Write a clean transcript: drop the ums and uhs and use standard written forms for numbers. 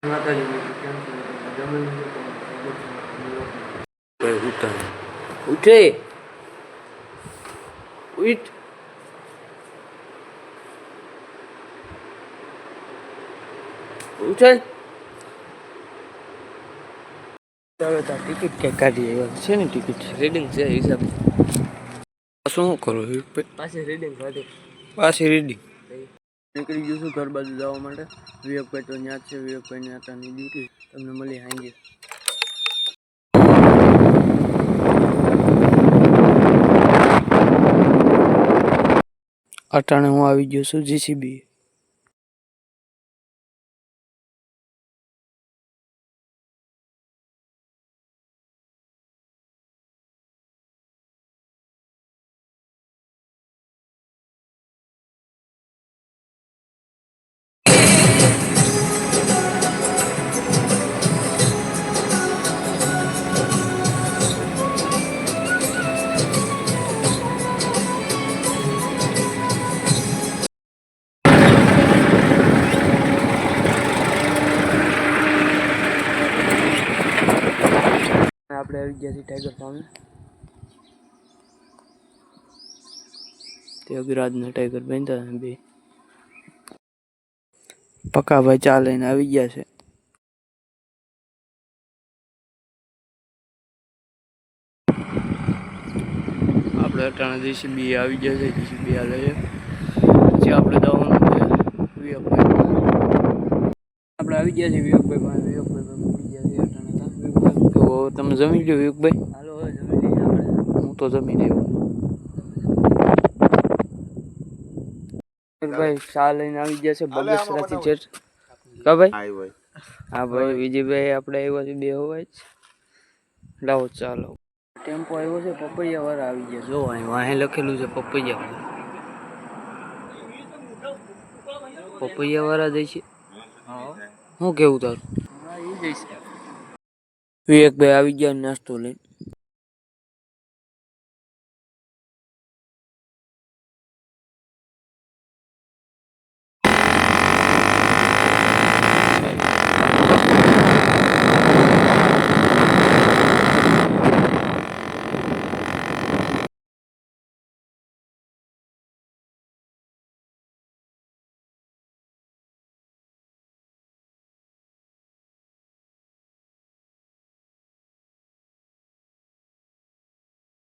માતાજી કેમ છો જમીન ઉઠા ઉઠે ઉઠ ઉઠે હવે તો ટિકિટ કે કાઢી આવ્યા છે ને ટિકિટ રીડિંગ છે હિસાબ શું કરું પાછી રીડિંગ કાઢી પાછી રીડિંગ નીકળી ગયું છું ઘર બાજુ જવા માટે વિવેકભાઈ તો ત્યાં જ છે વિવેકભાઈની આટાની ડ્યુટી તમને મળી હાંજે અટાણે હું આવી ગયો છું જીસીબી આપણે આવી ગયા છીએ ટાઈગર ફાર્મે તે અગિરાજના ટાઈગર બાંધ્યા બે પક્કાભાઈ ચા લઈને આવી ગયા છે આપણે અટાણા જીસીબી આવી ગયા છે જીસીબી હાલે છે પછી આપણે જવાનું છે વિવેકભાઈ આપણે આવી ગયા છીએ વિવેકભાઈ પાસે વિવેકભાઈ મૂકી ગયા છે અટાણા તો તમે જમી લો વિવેકભાઈ હાલો હવે જમી લઈએ આપણે હું તો જમી લેવું ભાઈ ચા લઈને આવી ગયા છે બગસરાથી ચેટ કા ભાઈ હા ભાઈ વિજયભાઈ આપણે આવ્યા છે બે હોવાય જ લાવો ચાલો ટેમ્પો આવ્યો છે પપૈયા વાળા આવી ગયા જો અહીં લખેલું છે પપૈયા વાળા જાય છે શું કેવું તારું વિવેકભાઈ આવી ગયા નાસ્તો લઈને